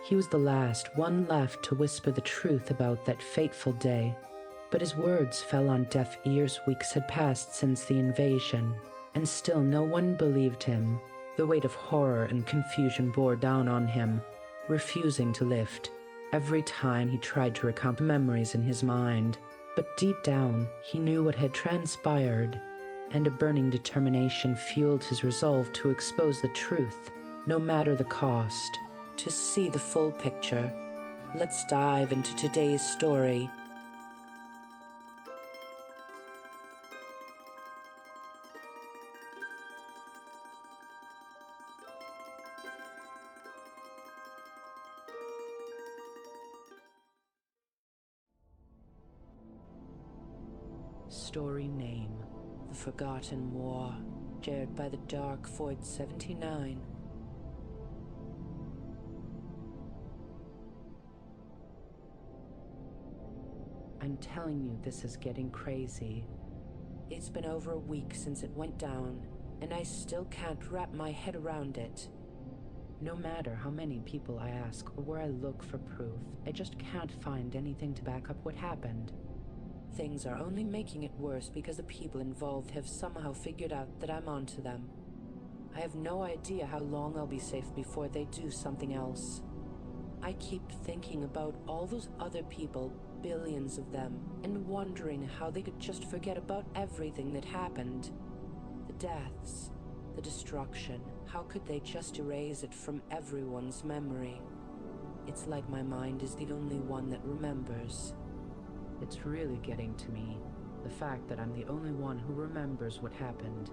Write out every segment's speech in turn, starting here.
He was the last one left to whisper the truth about that fateful day. But his words fell on deaf ears. Weeks had passed since the invasion, and still no one believed him. The weight of horror and confusion bore down on him, refusing to lift. Every time he tried to recount memories in his mind, but deep down he knew what had transpired, and a burning determination fueled his resolve to expose the truth, no matter the cost. To see the full picture, let's dive into today's story. Story name: The Forgotten War, shared by the Dark Void 79. I'm telling you, this is getting crazy. It's been over a week since it went down, and I still can't wrap my head around it. No matter how many people I ask or where I look for proof, I just can't find anything to back up what happened. Things are only making it worse because the people involved have somehow figured out that I'm onto them. I have no idea how long I'll be safe before they do something else. I keep thinking about all those other people, billions of them, and wondering how they could just forget about everything that happened. The deaths, the destruction, how could they just erase it from everyone's memory? It's like my mind is the only one that remembers. It's really getting to me, the fact that I'm the only one who remembers what happened.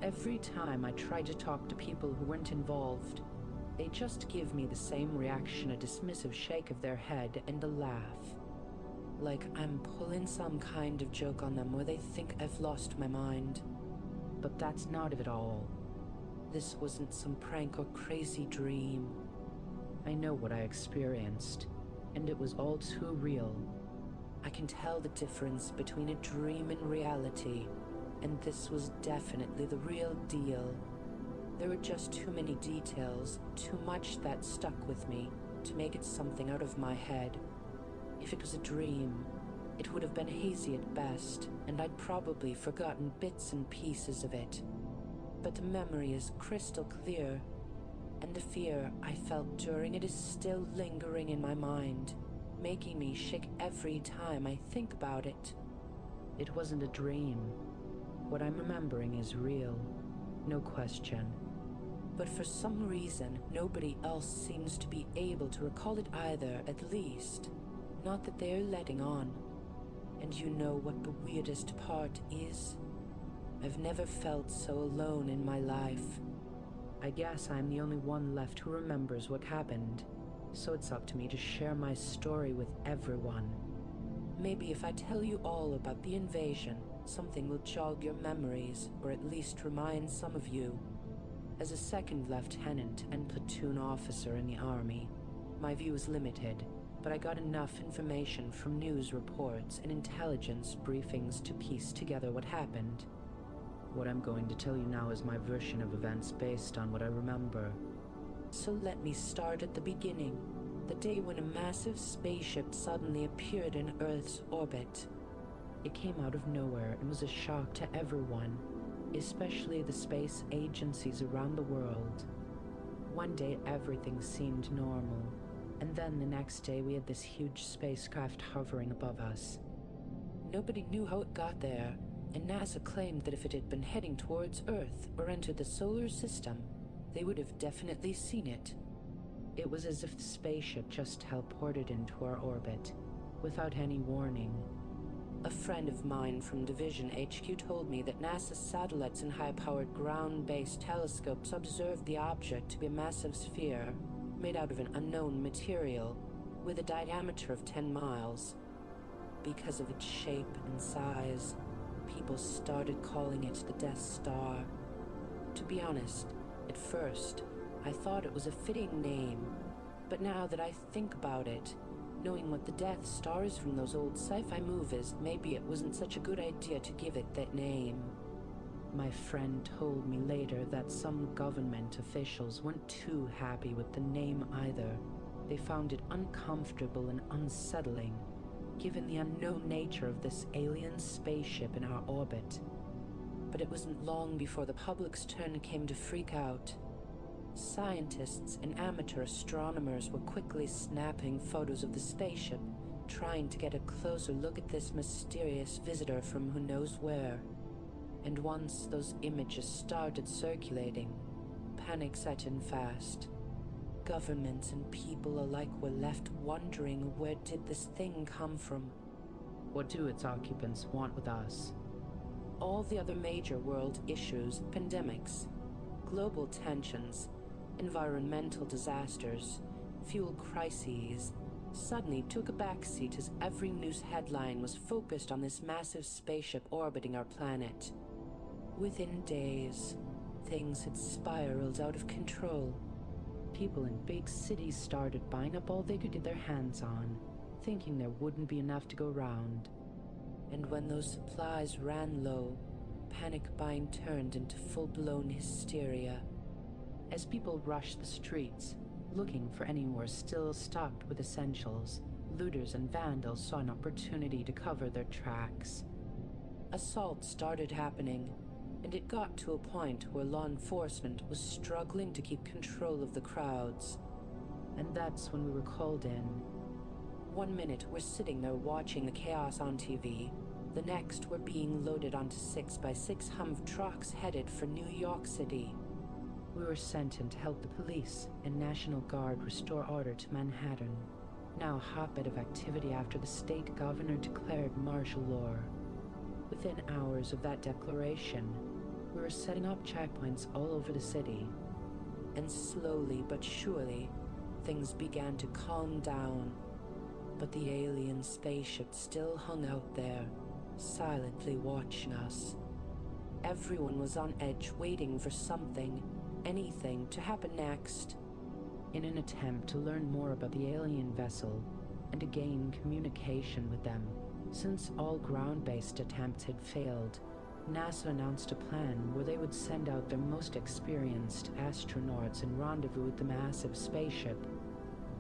Every time I try to talk to people who weren't involved, they just give me the same reaction, a dismissive shake of their head and a laugh. Like I'm pulling some kind of joke on them, or they think I've lost my mind. But that's not it at all. This wasn't some prank or crazy dream. I know what I experienced, and it was all too real. I can tell the difference between a dream and reality, and this was definitely the real deal. There were just too many details, too much that stuck with me to make it something out of my head. If it was a dream, it would have been hazy at best, and I'd probably forgotten bits and pieces of it. But the memory is crystal clear, and the fear I felt during it is still lingering in my mind, making me shake every time I think about it. It wasn't a dream. What I'm remembering is real, no question. But for some reason, nobody else seems to be able to recall it either, at least. Not that they're letting on. And you know what the weirdest part is? I've never felt so alone in my life. I guess I'm the only one left who remembers what happened, so it's up to me to share my story with everyone. Maybe if I tell you all about the invasion, something will jog your memories, or at least remind some of you. As a second lieutenant and platoon officer in the army, my view is limited, but I got enough information from news reports and intelligence briefings to piece together what happened. What I'm going to tell you now is my version of events based on what I remember. So let me start at the beginning, the day when a massive spaceship suddenly appeared in Earth's orbit. It came out of nowhere and was a shock to everyone, especially the space agencies around the world. One day everything seemed normal, and then the next day we had this huge spacecraft hovering above us. Nobody knew how it got there, and NASA claimed that if it had been heading towards Earth or entered the solar system, they would have definitely seen it. It was as if the spaceship just teleported into our orbit, without any warning. A friend of mine from Division HQ told me that NASA's satellites and high-powered ground-based telescopes observed the object to be a massive sphere made out of an unknown material with a diameter of 10 miles. Because of its shape and size, people started calling it the Death Star. To be honest, at first, I thought it was a fitting name, but now that I think about it, knowing what the Death Star is from those old sci-fi movies, maybe it wasn't such a good idea to give it that name. My friend told me later that some government officials weren't too happy with the name either. They found it uncomfortable and unsettling, given the unknown nature of this alien spaceship in our orbit. But it wasn't long before the public's turn came to freak out. Scientists and amateur astronomers were quickly snapping photos of the spaceship, trying to get a closer look at this mysterious visitor from who knows where. And once those images started circulating, panic set in fast. Governments and people alike were left wondering, where did this thing come from? What do its occupants want with us? All the other major world issues, pandemics, global tensions, environmental disasters, fuel crises, suddenly took a backseat as every news headline was focused on this massive spaceship orbiting our planet. Within days, things had spiraled out of control. People in big cities started buying up all they could get their hands on, thinking there wouldn't be enough to go round. And when those supplies ran low, panic buying turned into full-blown hysteria. As people rushed the streets, looking for anywhere still stocked with essentials, looters and vandals saw an opportunity to cover their tracks. Assaults started happening, and it got to a point where law enforcement was struggling to keep control of the crowds. And that's when we were called in. One minute we're sitting there watching the chaos on TV. The next we're being loaded onto 6x6 Humvee trucks headed for New York City. We were sent in to help the police and National Guard restore order to Manhattan, now a hotbed of activity after the state governor declared martial law. Within hours of that declaration, we were setting up checkpoints all over the city. And slowly but surely, things began to calm down. But the alien spaceship still hung out there, silently watching us. Everyone was on edge, waiting for something, anything, to happen next. In an attempt to learn more about the alien vessel and to gain communication with them, since all ground-based attempts had failed, NASA announced a plan where they would send out their most experienced astronauts and rendezvous with the massive spaceship.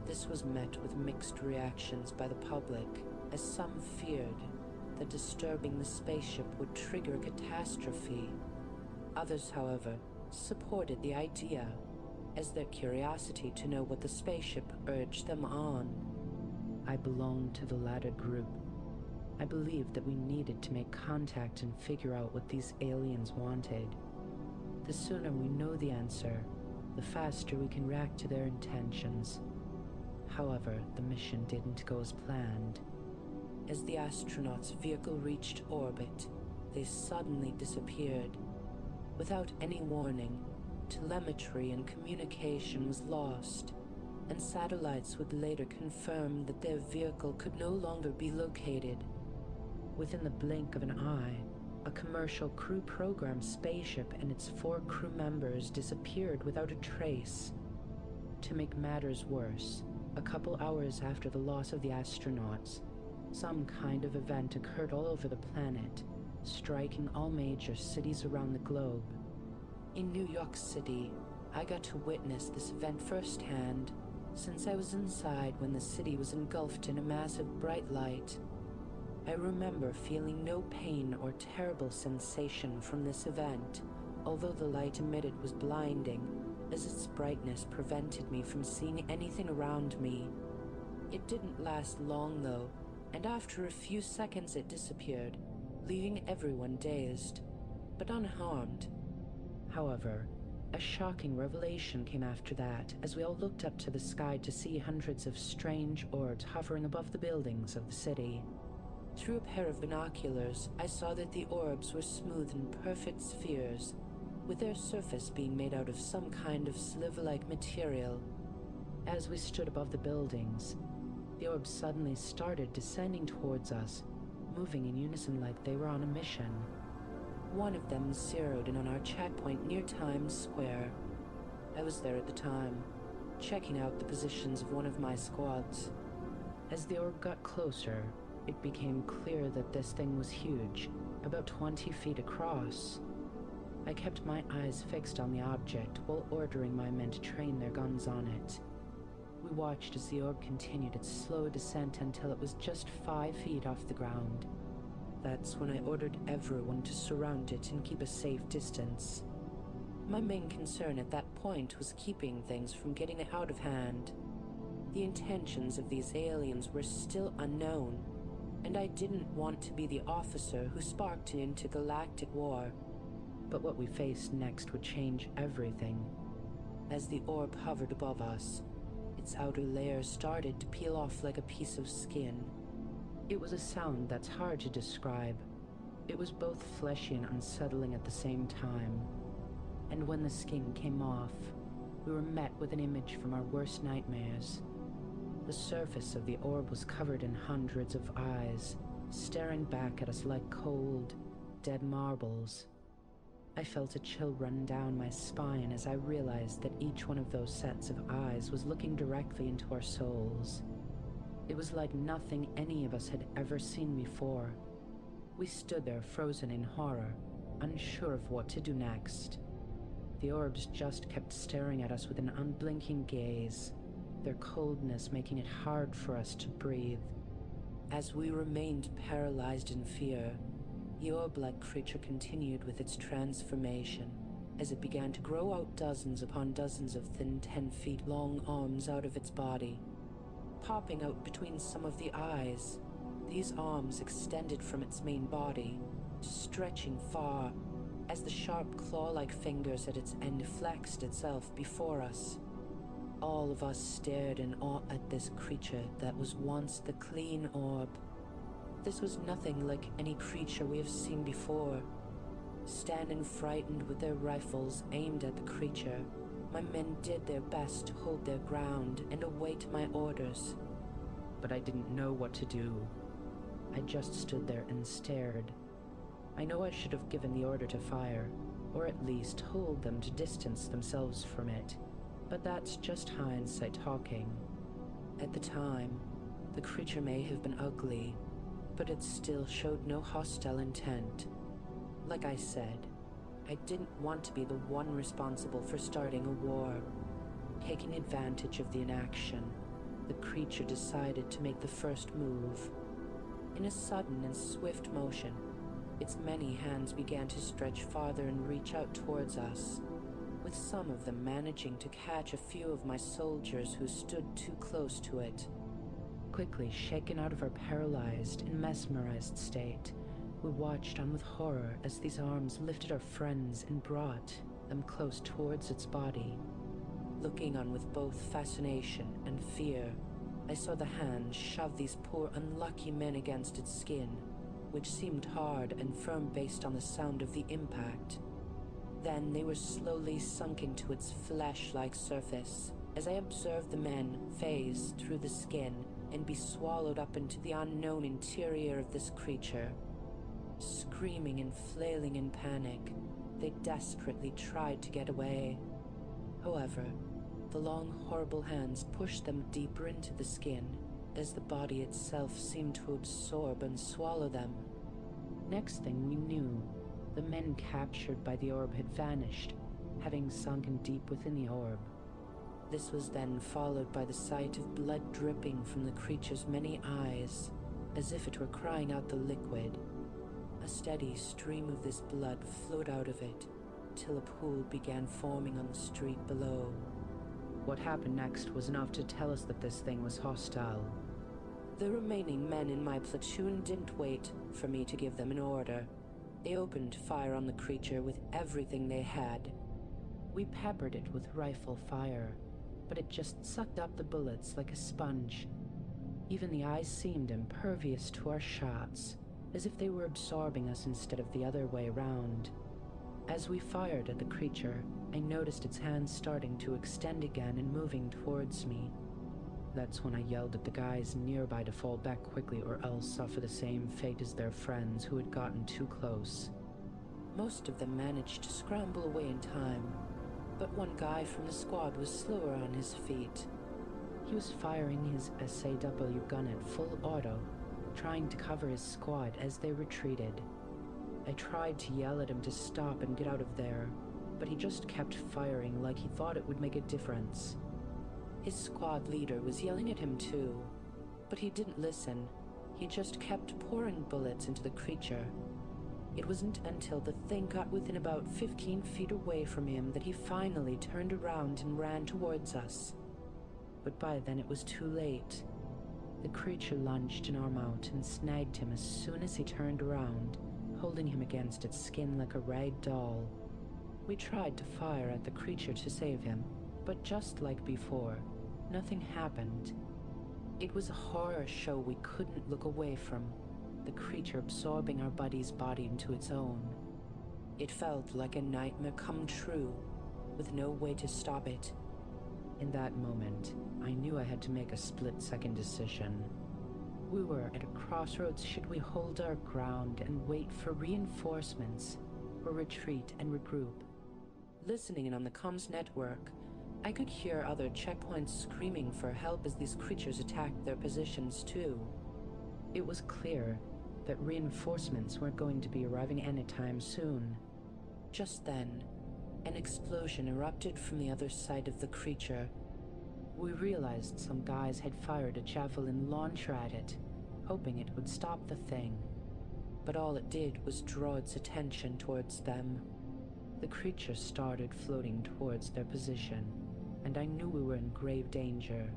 This was met with mixed reactions by the public, as some feared that disturbing the spaceship would trigger a catastrophe. Others, however, supported the idea, as their curiosity to know what the spaceship urged them on. I belonged to the latter group. I believed that we needed to make contact and figure out what these aliens wanted. The sooner we know the answer, the faster we can react to their intentions. However, the mission didn't go as planned. As the astronauts' vehicle reached orbit, they suddenly disappeared. Without any warning, telemetry and communication was lost, and satellites would later confirm that their vehicle could no longer be located. Within the blink of an eye, a commercial crew program spaceship and its 4 crew members disappeared without a trace. To make matters worse, a couple hours after the loss of the astronauts, some kind of event occurred all over the planet, striking all major cities around the globe. In New York City, I got to witness this event firsthand, since I was inside when the city was engulfed in a massive bright light. I remember feeling no pain or terrible sensation from this event, although the light emitted was blinding, as its brightness prevented me from seeing anything around me. It didn't last long though, and after a few seconds it disappeared, leaving everyone dazed, but unharmed. However, a shocking revelation came after that, as we all looked up to the sky to see hundreds of strange orbs hovering above the buildings of the city. Through a pair of binoculars, I saw that the orbs were smooth and perfect spheres, with their surface being made out of some kind of sliver-like material. As we stood above the buildings, the orbs suddenly started descending towards us, moving in unison like they were on a mission. One of them zeroed in on our checkpoint near Times Square. I was there at the time, checking out the positions of one of my squads. As the orb got closer, it became clear that this thing was huge, about 20 feet across. I kept my eyes fixed on the object while ordering my men to train their guns on it. We We watched as the orb continued its slow descent until it was just 5 feet off the ground. That's when I ordered everyone to surround it and keep a safe distance. My main concern at that point was keeping things from getting out of hand. The intentions of these aliens were still unknown, and I didn't want to be the officer who sparked an intergalactic war. But what we faced next would change everything. As the orb hovered above us, its outer layer started to peel off like a piece of skin. It was a sound that's hard to describe. It was both fleshy and unsettling at the same time. And when the skin came off, we were met with an image from our worst nightmares. The surface of the orb was covered in hundreds of eyes, staring back at us like cold, dead marbles. I felt a chill run down my spine as I realized that each one of those sets of eyes was looking directly into our souls. It was like nothing any of us had ever seen before. We stood there frozen in horror, unsure of what to do next. The orbs just kept staring at us with an unblinking gaze, their coldness making it hard for us to breathe. As we remained paralyzed in fear, the orb-like creature continued with its transformation as it began to grow out dozens upon dozens of thin 10-feet-long arms out of its body. Popping out between some of the eyes, these arms extended from its main body, stretching far as the sharp claw-like fingers at its end flexed itself before us. All of us stared in awe at this creature that was once the clean orb. This was nothing like any creature we have seen before. Standing frightened with their rifles aimed at the creature, my men did their best to hold their ground and await my orders. But I didn't know what to do. I just stood there and stared. I know I should have given the order to fire, or at least told them to distance themselves from it, but that's just hindsight talking. At the time, the creature may have been ugly, but it still showed no hostile intent. Like I said, I didn't want to be the one responsible for starting a war. Taking advantage of the inaction, the creature decided to make the first move. In a sudden and swift motion, its many hands began to stretch farther and reach out towards us, with some of them managing to catch a few of my soldiers who stood too close to it. Quickly shaken out of our paralyzed and mesmerized state, we watched on with horror as these arms lifted our friends and brought them close towards its body. Looking on with both fascination and fear, I saw the hands shove these poor unlucky men against its skin, which seemed hard and firm based on the sound of the impact. Then they were slowly sunk into its flesh-like surface, as I observed the men phase through the skin and be swallowed up into the unknown interior of this creature. Screaming and flailing in panic, they desperately tried to get away. However, the long, horrible hands pushed them deeper into the skin, as the body itself seemed to absorb and swallow them. Next thing we knew, the men captured by the orb had vanished, having sunken deep within the orb. This was then followed by the sight of blood dripping from the creature's many eyes, as if it were crying out the liquid. A steady stream of this blood flowed out of it, till a pool began forming on the street below. What happened next was enough to tell us that this thing was hostile. The remaining men in my platoon didn't wait for me to give them an order. They opened fire on the creature with everything they had. We peppered it with rifle fire, but it just sucked up the bullets like a sponge. Even the eyes seemed impervious to our shots, as if they were absorbing us instead of the other way around. As we fired at the creature, I noticed its hands starting to extend again and moving towards me. That's when I yelled at the guys nearby to fall back quickly or else suffer the same fate as their friends who had gotten too close. Most of them managed to scramble away in time, but one guy from the squad was slower on his feet. He was firing his SAW gun at full auto, trying to cover his squad as they retreated. I tried to yell at him to stop and get out of there, but he just kept firing like he thought it would make a difference. His squad leader was yelling at him too, but he didn't listen. He just kept pouring bullets into the creature. It wasn't until the thing got within about 15 feet away from him that he finally turned around and ran towards us. But by then it was too late. The creature lunged an arm out and snagged him as soon as he turned around, holding him against its skin like a rag doll. We tried to fire at the creature to save him, but just like before, nothing happened. It was a horror show we couldn't look away from, the creature absorbing our buddy's body into its own. It felt like a nightmare come true, with no way to stop it. In that moment, I knew I had to make a split-second decision. We were at a crossroads. Should we hold our ground and wait for reinforcements, or retreat and regroup? Listening in on the comms network, I could hear other checkpoints screaming for help as these creatures attacked their positions too. It was clear that reinforcements weren't going to be arriving anytime soon. Just then, an explosion erupted from the other side of the creature. We realized some guys had fired a javelin launcher at it, hoping it would stop the thing. But all it did was draw its attention towards them. The creature started floating towards their position, and I knew we were in grave danger.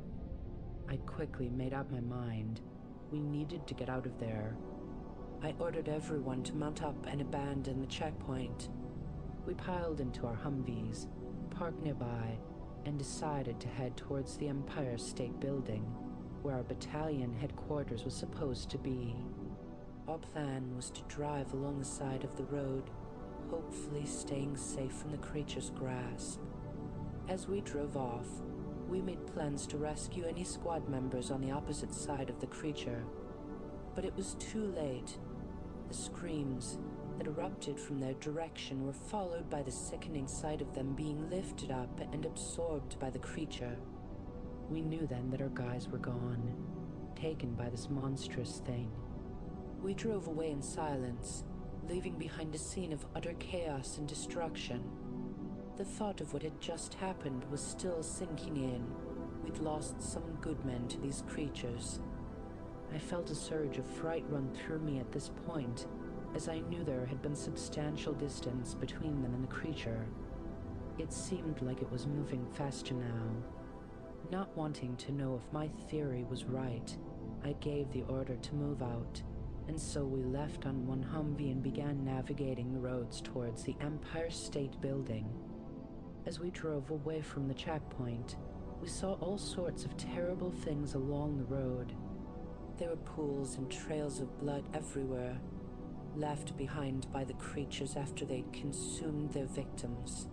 I quickly made up my mind. We needed to get out of there. I ordered everyone to mount up and abandon the checkpoint. We piled into our Humvees, parked nearby, and decided to head towards the Empire State Building, where our battalion headquarters was supposed to be. Our plan was to drive along the side of the road, hopefully staying safe from the creature's grasp. As we drove off, we made plans to rescue any squad members on the opposite side of the creature. But it was too late. The screams that erupted from their direction were followed by the sickening sight of them being lifted up and absorbed by the creature. We knew then that our guys were gone, taken by this monstrous thing. We drove away in silence, leaving behind a scene of utter chaos and destruction. The thought of what had just happened was still sinking in. We'd lost some good men to these creatures. I felt a surge of fright run through me at this point, as I knew there had been substantial distance between them and the creature. It seemed like it was moving faster now. Not wanting to know if my theory was right, I gave the order to move out, and so we left on one Humvee and began navigating the roads towards the Empire State Building. As we drove away from the checkpoint, we saw all sorts of terrible things along the road. There were pools and trails of blood everywhere, left behind by the creatures after they'd consumed their victims.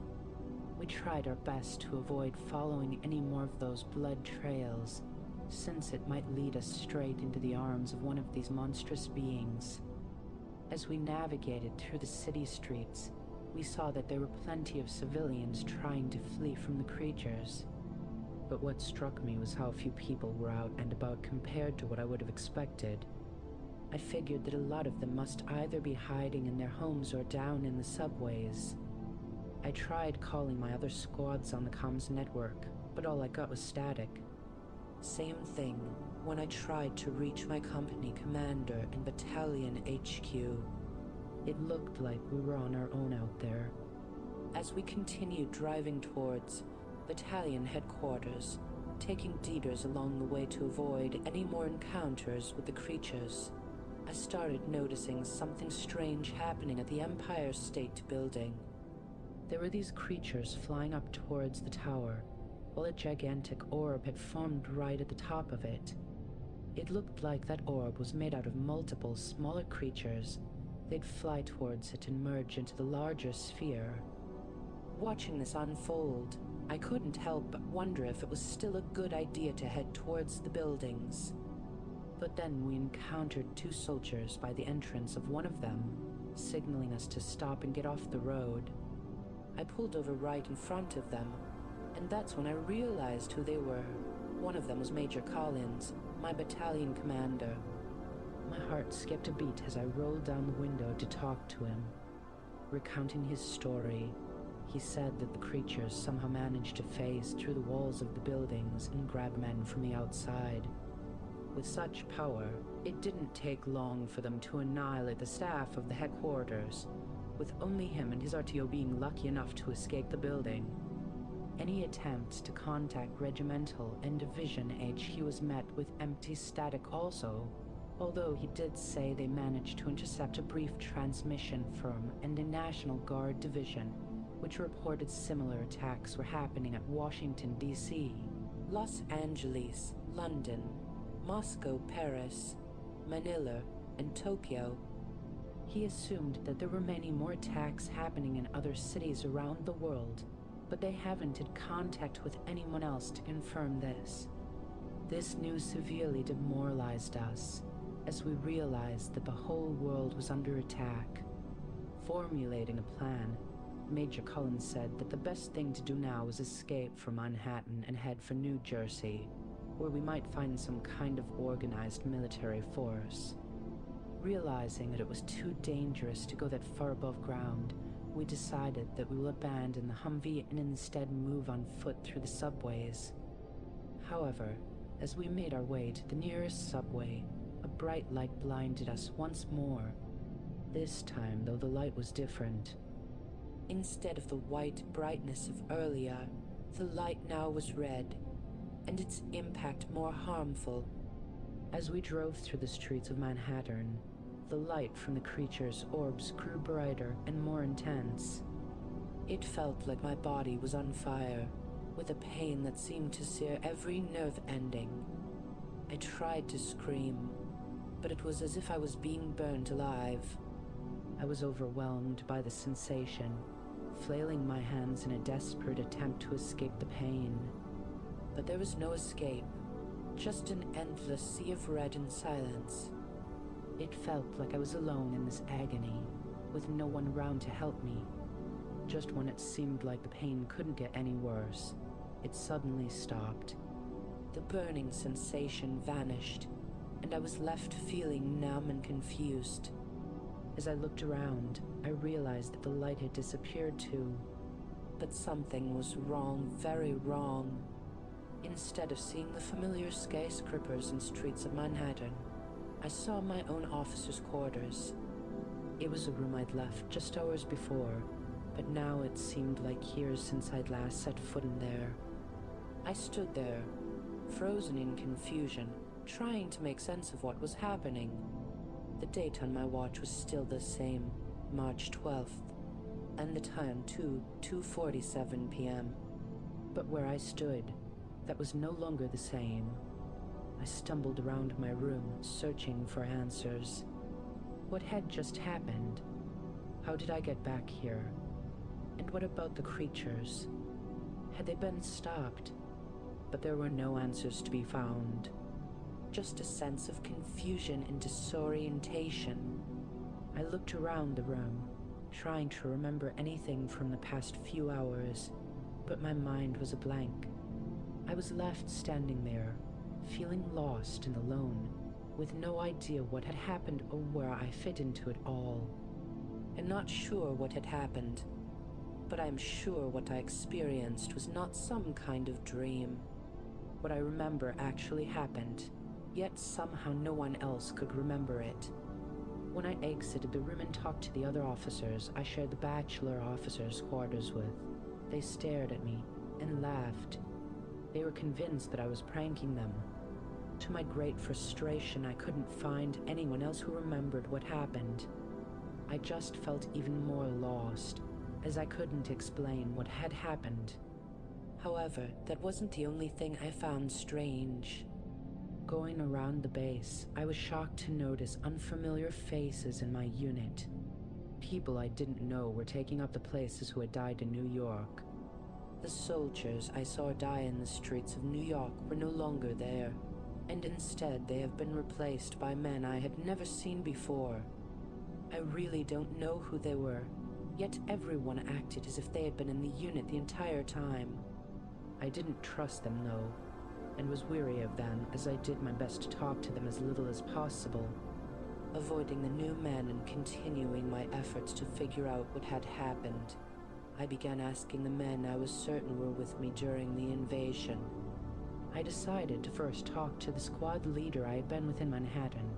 We tried our best to avoid following any more of those blood trails, since it might lead us straight into the arms of one of these monstrous beings. As we navigated through the city streets, we saw that there were plenty of civilians trying to flee from the creatures. But what struck me was how few people were out and about compared to what I would have expected. I figured that a lot of them must either be hiding in their homes or down in the subways. I tried calling my other squads on the comms network, but all I got was static. Same thing when I tried to reach my company commander and battalion HQ. It looked like we were on our own out there. As we continued driving towards battalion headquarters, taking detours along the way to avoid any more encounters with the creatures, I started noticing something strange happening at the Empire State Building. There were these creatures flying up towards the tower, while a gigantic orb had formed right at the top of it. It looked like that orb was made out of multiple smaller creatures. They'd fly towards it and merge into the larger sphere. Watching this unfold, I couldn't help but wonder if it was still a good idea to head towards the buildings. But then we encountered two soldiers by the entrance of one of them, signaling us to stop and get off the road. I pulled over right in front of them, and that's when I realized who they were. One of them was Major Collins, my battalion commander. My heart skipped a beat as I rolled down the window to talk to him. Recounting his story, He said that the creatures somehow managed to phase through the walls of the buildings and grab men from the outside. With such power, it didn't take long for them to annihilate the staff of the headquarters, with only him and his RTO being lucky enough to escape the building. Any attempts to contact Regimental and Division HQ was met with empty static also, although he did say they managed to intercept a brief transmission from and the National Guard Division, which reported similar attacks were happening at Washington, D.C., Los Angeles, London, Moscow, Paris, Manila, and Tokyo. He assumed that there were many more attacks happening in other cities around the world, but they haven't had contact with anyone else to confirm this. This news severely demoralized us, as we realized that the whole world was under attack. Formulating a plan, Major Cullen said that the best thing to do now was escape from Manhattan and head for New Jersey, where we might find some kind of organized military force. Realizing that it was too dangerous to go that far above ground, we decided that we will abandon the Humvee and instead move on foot through the subways. However, as we made our way to the nearest subway, a bright light blinded us once more. This time, though, the light was different. Instead of the white brightness of earlier, the light now was red, and its impact more harmful. As we drove through the streets of Manhattan, the light from the creature's orbs grew brighter and more intense. It felt like my body was on fire, with a pain that seemed to sear every nerve ending. I tried to scream, but it was as if I was being burned alive. I was overwhelmed by the sensation, flailing my hands in a desperate attempt to escape the pain. But there was no escape, just an endless sea of red and silence. It felt like I was alone in this agony, with no one around to help me. Just when it seemed like the pain couldn't get any worse, it suddenly stopped. The burning sensation vanished, and I was left feeling numb and confused. As I looked around, I realized that the light had disappeared too. But something was wrong, very wrong. Instead of seeing the familiar skyscrapers and streets of Manhattan, I saw my own officer's quarters. It was a room I'd left just hours before, but now it seemed like years since I'd last set foot in there. I stood there, frozen in confusion, trying to make sense of what was happening. The date on my watch was still the same, March 12th, and the time too, 2:47 p.m. But where I stood, that was no longer the same. I stumbled around my room, searching for answers. What had just happened? How did I get back here? And what about the creatures? Had they been stopped? But there were no answers to be found. Just a sense of confusion and disorientation. I looked around the room, trying to remember anything from the past few hours, but my mind was a blank. I was left standing there, feeling lost and alone, with no idea what had happened or where I fit into it all. I'm not sure what had happened, but I'm sure what I experienced was not some kind of dream. What I remember actually happened, yet somehow no one else could remember it. When I exited the room and talked to the other officers I shared the bachelor officers' quarters with, they stared at me and laughed. They were convinced that I was pranking them. To my great frustration, I couldn't find anyone else who remembered what happened. I just felt even more lost, as I couldn't explain what had happened. However, that wasn't the only thing I found strange. Going around the base, I was shocked to notice unfamiliar faces in my unit. People I didn't know were taking up the places who had died in New York. The soldiers I saw die in the streets of New York were no longer there, and instead they have been replaced by men I had never seen before. I really don't know who they were, yet everyone acted as if they had been in the unit the entire time. I didn't trust them though, and was weary of them as I did my best to talk to them as little as possible, avoiding the new men and continuing my efforts to figure out what had happened. I began asking the men I was certain were with me during the invasion. I decided to first talk to the squad leader I had been with in Manhattan,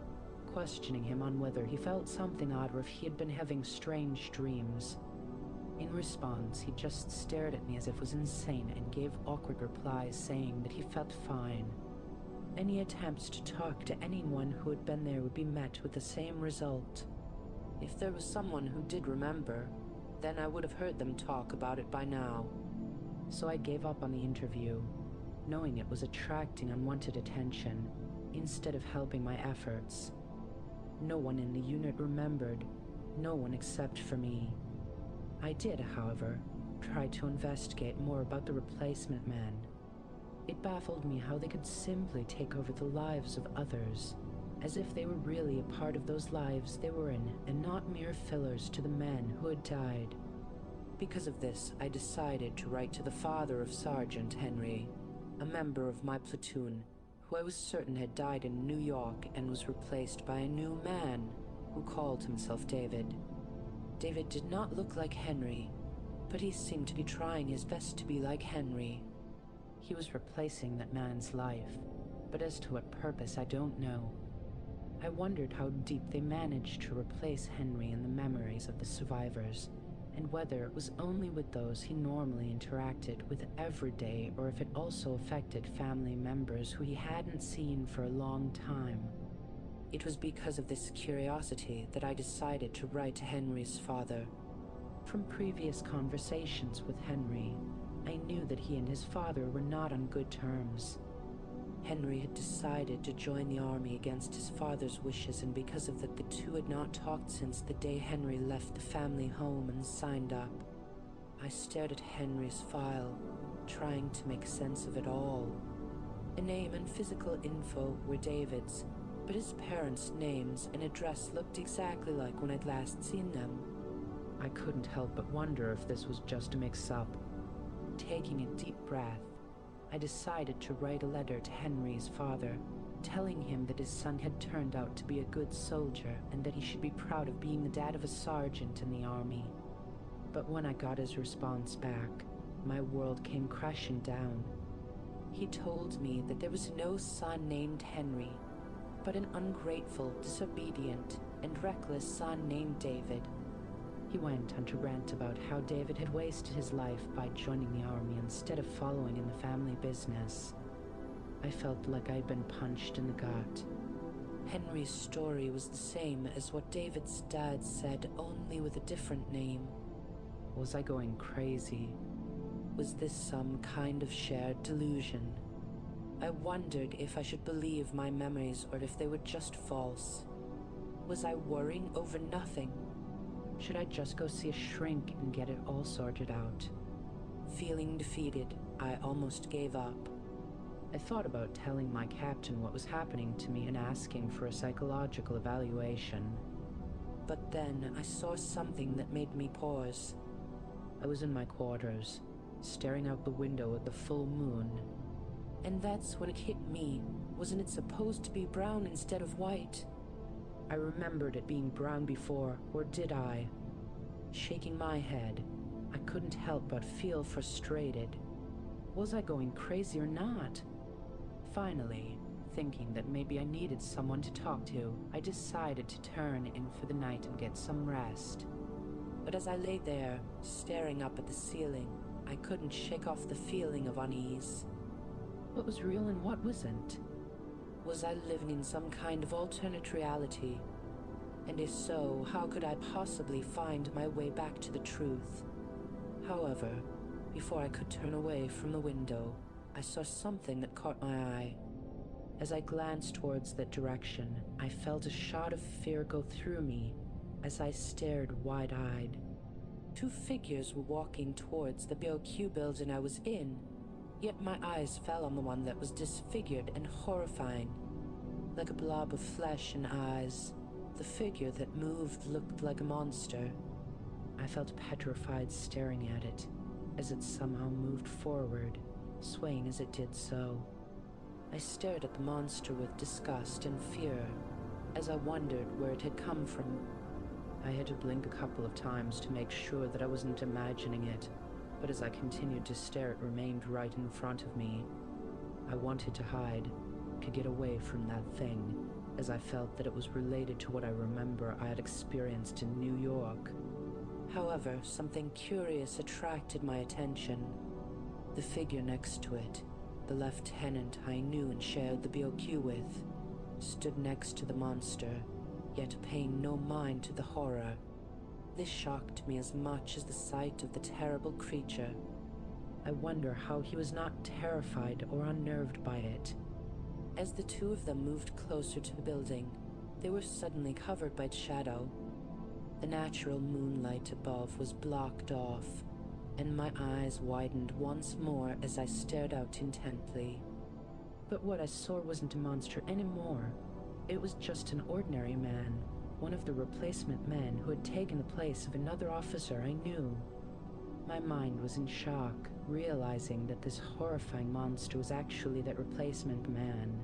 questioning him on whether he felt something odd or if he had been having strange dreams. In response, he just stared at me as if I was insane and gave awkward replies saying that he felt fine. Any attempts to talk to anyone who had been there would be met with the same result. If there was someone who did remember, then I would have heard them talk about it by now. So I gave up on the interview, knowing it was attracting unwanted attention instead of helping my efforts. No one in the unit remembered, no one except for me. I did, however, try to investigate more about the replacement man. It baffled me how they could simply take over the lives of others, as if they were really a part of those lives they were in and not mere fillers to the men who had died. Because of this, I decided to write to the father of Sergeant Henry, a member of my platoon, who I was certain had died in New York and was replaced by a new man who called himself David. David did not look like Henry, but he seemed to be trying his best to be like Henry. He was replacing that man's life, but as to what purpose, I don't know. I wondered how deep they managed to replace Henry in the memories of the survivors, and whether it was only with those he normally interacted with every day or if it also affected family members who he hadn't seen for a long time. It was because of this curiosity that I decided to write to Henry's father. From previous conversations with Henry, I knew that he and his father were not on good terms. Henry had decided to join the army against his father's wishes, and because of that, the two had not talked since the day Henry left the family home and signed up. I stared at Henry's file, trying to make sense of it all. A name and physical info were David's, but his parents' names and address looked exactly like when I'd last seen them. I couldn't help but wonder if this was just a mix-up. Taking a deep breath, I decided to write a letter to Henry's father, telling him that his son had turned out to be a good soldier and that he should be proud of being the dad of a sergeant in the army. But when I got his response back, my world came crashing down. He told me that there was no son named Henry, but an ungrateful, disobedient, and reckless son named David. He went on to rant about how David had wasted his life by joining the army instead of following in the family business. I felt like I'd been punched in the gut. Henry's story was the same as what David's dad said, only with a different name. Was I going crazy? Was this some kind of shared delusion? I wondered if I should believe my memories or if they were just false. Was I worrying over nothing? Should I just go see a shrink and get it all sorted out? Feeling defeated, I almost gave up. I thought about telling my captain what was happening to me and asking for a psychological evaluation. But then I saw something that made me pause. I was in my quarters, staring out the window at the full moon. And that's when it hit me. Wasn't it supposed to be brown instead of white? I remembered it being brown before, or did I? Shaking my head, I couldn't help but feel frustrated. Was I going crazy or not? Finally, thinking that maybe I needed someone to talk to, I decided to turn in for the night and get some rest. But as I lay there, staring up at the ceiling, I couldn't shake off the feeling of unease. What was real and what wasn't? Was I living in some kind of alternate reality? And if so, how could I possibly find my way back to the truth? However, before I could turn away from the window, I saw something that caught my eye. As I glanced towards that direction, I felt a shot of fear go through me as I stared wide-eyed. Two figures were walking towards the BOQ building I was in, yet my eyes fell on the one that was disfigured and horrifying. Like a blob of flesh and eyes, the figure that moved looked like a monster. I felt petrified staring at it, as it somehow moved forward, swaying as it did so. I stared at the monster with disgust and fear, as I wondered where it had come from. I had to blink a couple of times to make sure that I wasn't imagining it, but as I continued to stare, it remained right in front of me. I wanted to hide, to get away from that thing, as I felt that it was related to what I remember I had experienced in New York. However, something curious attracted my attention. The figure next to it, the lieutenant I knew and shared the BOQ with, stood next to the monster, yet paying no mind to the horror. This shocked me as much as the sight of the terrible creature. I wonder how he was not terrified or unnerved by it. As the two of them moved closer to the building, they were suddenly covered by shadow. The natural moonlight above was blocked off, and my eyes widened once more as I stared out intently. But what I saw wasn't a monster anymore. It was just an ordinary man, one of the replacement men who had taken the place of another officer I knew. My mind was in shock, realizing that this horrifying monster was actually that replacement man.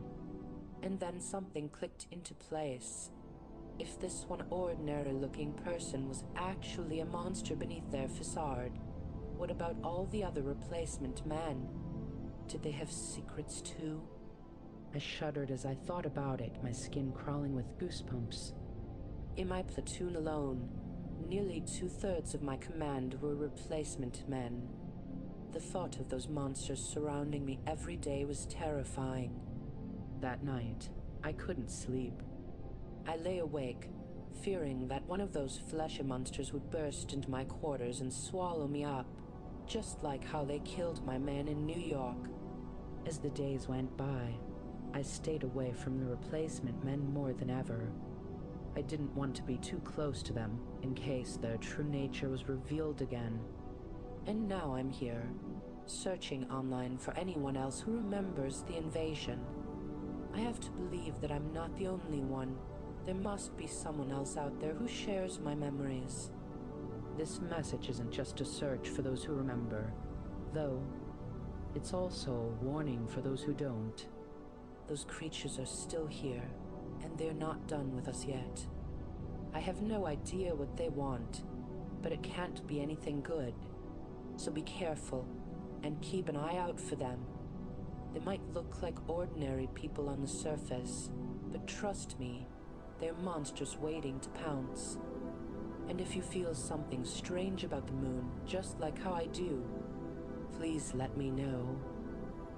And then something clicked into place. If this one ordinary-looking person was actually a monster beneath their facade, what about all the other replacement men? Did they have secrets too? I shuddered as I thought about it, my skin crawling with goosebumps. In my platoon alone, nearly 2/3 of my command were replacement men. The thought of those monsters surrounding me every day was terrifying. That night, I couldn't sleep. I lay awake, fearing that one of those fleshy monsters would burst into my quarters and swallow me up, just like how they killed my man in New York. As the days went by, I stayed away from the replacement men more than ever. I didn't want to be too close to them in case their true nature was revealed again. And now I'm here, searching online for anyone else who remembers the invasion. I have to believe that I'm not the only one. There must be someone else out there who shares my memories. This message isn't just a search for those who remember, though it's also a warning for those who don't. Those creatures are still here, and they're not done with us yet. I have no idea what they want, but it can't be anything good. So be careful, and keep an eye out for them. They might look like ordinary people on the surface, but trust me, they're monsters waiting to pounce. And if you feel something strange about the moon, just like how I do, please let me know.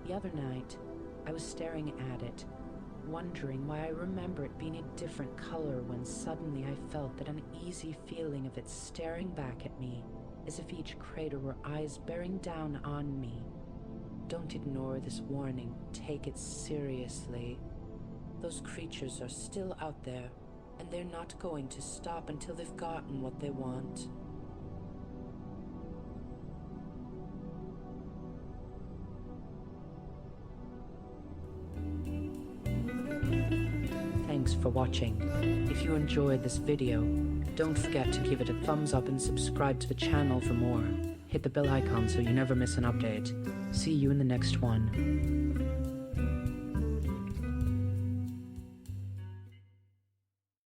The other night, I was staring at it, wondering why I remember it being a different color when suddenly I felt that uneasy feeling of it staring back at me, as if each crater were eyes bearing down on me. Don't ignore this warning, take it seriously. Those creatures are still out there, and they're not going to stop until they've gotten what they want. Thanks for watching. If you enjoyed this video, don't forget to give it a thumbs up and subscribe to the channel for more. Hit the bell icon so you never miss an update. See you in the next one.